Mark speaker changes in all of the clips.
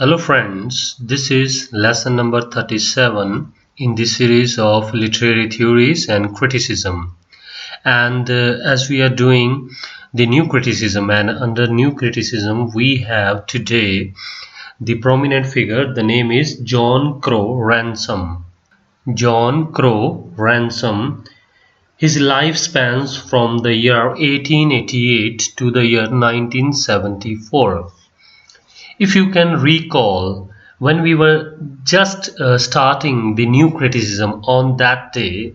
Speaker 1: Hello friends, this is lesson number 37 in the series of literary theories and criticism. And as we are doing the new criticism, and under new criticism we have today the prominent figure. The name is John Crowe Ransom. John Crowe Ransom. His life spans from the year 1888 to the year 1974. If you can recall, when we were just starting the new criticism on that day,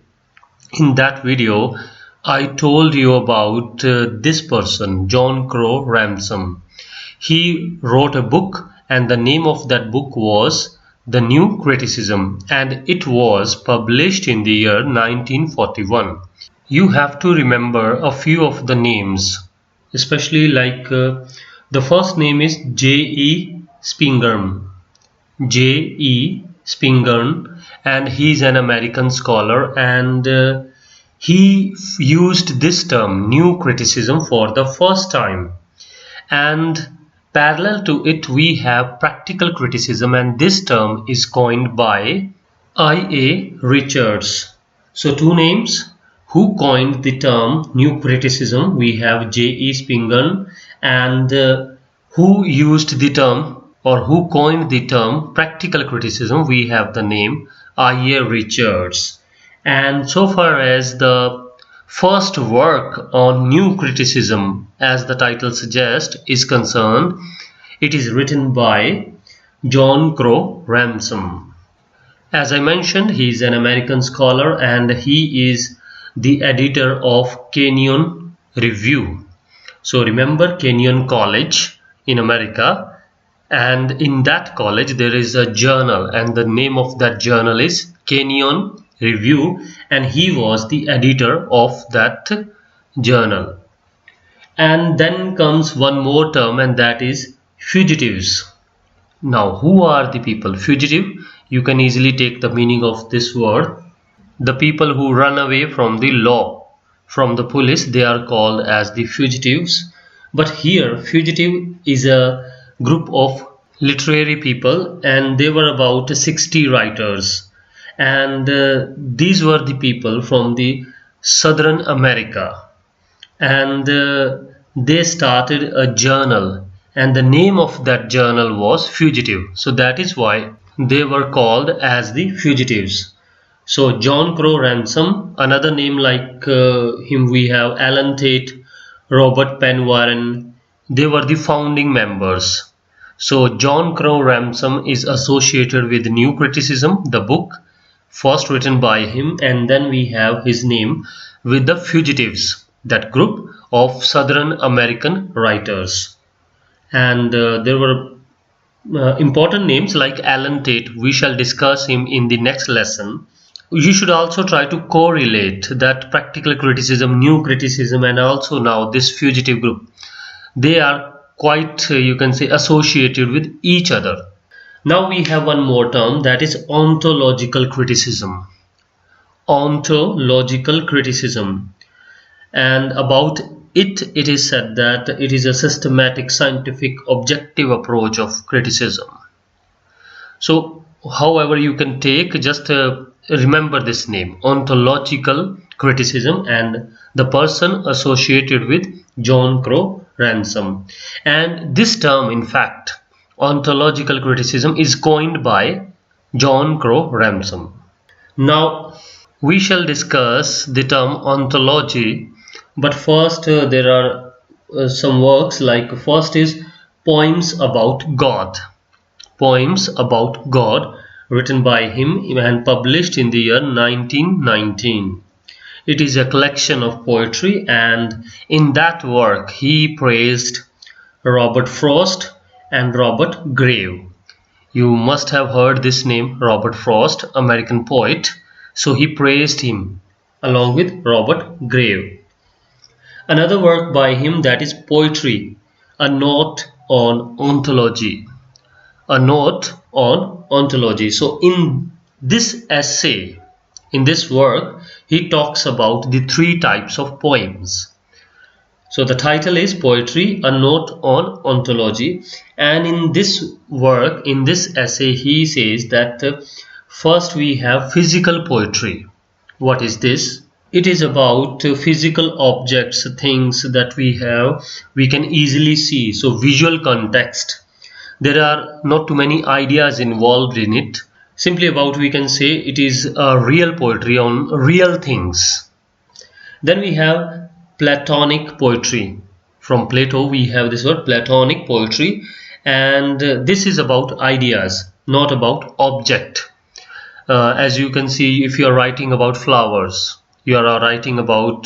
Speaker 1: in that video, I told you about this person, John Crowe Ransom. He wrote a book, and the name of that book was The New Criticism, and it was published in the year 1941. You have to remember a few of the names, especially like the first name is J.E. Spingarn. J.E. Spingarn, and he's an American scholar, and he used this term, new criticism, for the first time. And parallel to it, we have practical criticism, and this term is coined by I.A. Richards. So two names who coined the term new criticism. We have J.E. Spingarn, and who used the term or who coined the term practical criticism, we have the name I.A. Richards. And so far as the first work on new criticism, as the title suggests, is concerned, it is written by John Crowe Ransom. As I mentioned, he is an American scholar, and he is the editor of Kenyon Review. So remember Kenyon College in America, and in that college there is a journal, and the name of that journal is Kenyon Review, and he was the editor of that journal. And then comes one more term, and that is fugitives. Now, who are the people? Fugitive, you can easily take the meaning of this word. The people who run away from the law, from the police, they are called as the fugitives. But here, fugitive is a group of literary people, and they were about 60 writers. And these were the people from the Southern America. And they started a journal, and the name of that journal was Fugitive. So that is why they were called as the fugitives. So John Crowe Ransom, another name like him we have Alan Tate, Robert Penn Warren. They were the founding members. So John Crowe Ransom is associated with New Criticism, the book first written by him, and then we have his name with the Fugitives, that group of Southern American writers. And there were important names like Alan Tate. We shall discuss him in the next lesson. You should also try to correlate that practical criticism, new criticism, and also now this fugitive group. They are quite, you can say, associated with each other. Now we have one more term, that is ontological criticism. Ontological criticism. And about it is said that it is a systematic, scientific, objective approach of criticism. So, however you can take, just remember this name, ontological criticism, and the person associated with John Crowe Ransom. And this term, in fact, ontological criticism, is coined by John Crowe Ransom. Now we shall discuss the term ontology, but first there are some works, like first is Poems About God. Poems About God, written by him and published in the year 1919. It is a collection of poetry, and in that work he praised Robert Frost and Robert Graves. You must have heard this name, Robert Frost, American poet. So he praised him along with Robert Graves. Another work by him, that is Poetry, a Note on Ontology. A note on ontology. So in this essay, in this work, he talks about the three types of poems. So the title is Poetry, a Note on Ontology, and in this work, in this essay, he says that first we have physical poetry. What is this? It is about physical objects, things that we have, we can easily see, so visual context. There are not too many ideas involved in it. Simply about, we can say it is a real poetry on real things. Then we have Platonic poetry. From Plato we have this word Platonic poetry, and this is about ideas, not about object. As you can see, if you are writing about flowers, you are writing about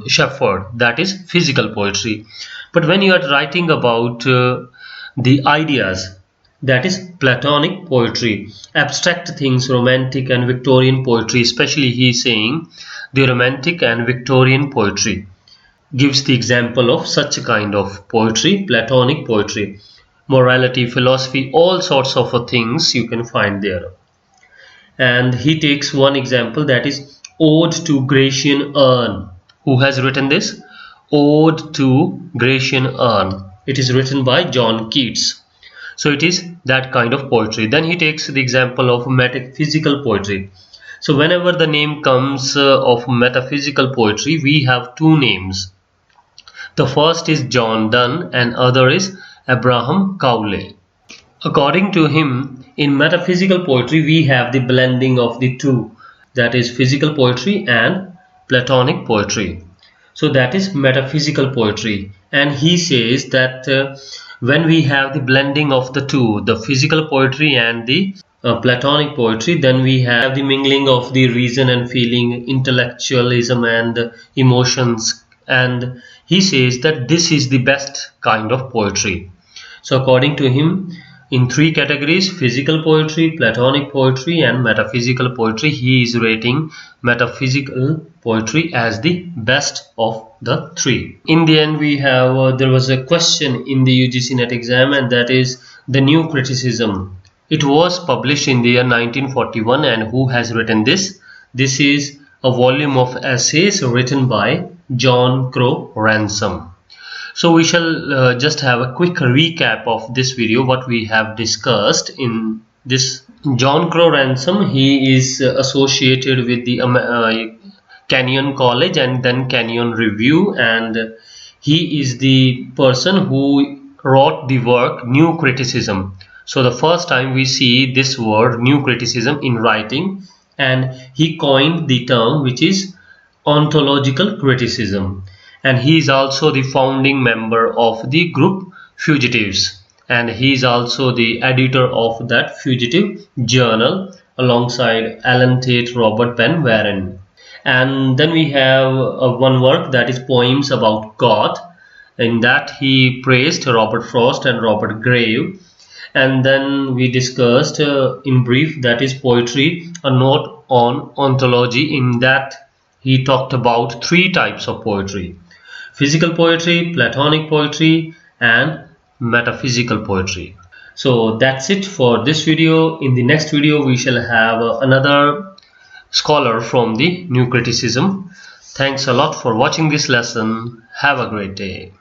Speaker 1: shepherd, that is physical poetry. But when you are writing about the ideas, that is Platonic poetry, abstract things, romantic and Victorian poetry. Especially he is saying the romantic and Victorian poetry, gives the example of such a kind of poetry, Platonic poetry. Morality, philosophy, all sorts of things you can find there. And he takes one example, that is Ode to Grecian Urn. Who has written this? Ode to Grecian Urn. It is written by John Keats. So it is that kind of poetry. Then he takes the example of metaphysical poetry. So whenever the name comes of metaphysical poetry, we have two names. The first is John Donne and other is Abraham Cowley. According to him, in metaphysical poetry we have the blending of the two, that is physical poetry and Platonic poetry. So that is metaphysical poetry, and he says that when we have the blending of the two, the physical poetry and the Platonic poetry, then we have the mingling of the reason and feeling, intellectualism and emotions, and he says that this is the best kind of poetry. So according to him, in three categories, physical poetry, Platonic poetry and metaphysical poetry, he is rating metaphysical poetry as the best of the three. In the end, we have there was a question in the UGC NET exam, and that is the new criticism. It was published in the year 1941, and who has written this? This is a volume of essays written by John Crowe Ransom. So we shall just have a quick recap of this video, what we have discussed in this. John Crowe Ransom, he is associated with the Kenyon College and then Kenyon Review, and he is the person who wrote the work New Criticism. So the first time we see this word New Criticism in writing, and he coined the term which is Ontological criticism. And he is also the founding member of the group Fugitives, and he is also the editor of that fugitive journal alongside Alan Tate, Robert Penn Warren. And then we have one work, that is Poems About God. In that he praised Robert Frost and Robert Graves. And then we discussed in brief, that is Poetry, a Note on Ontology. In that he talked about three types of poetry: physical poetry, Platonic poetry and metaphysical poetry. So that's it for this video. In the next video we shall have another scholar from the New Criticism. Thanks a lot for watching this lesson. Have a great day.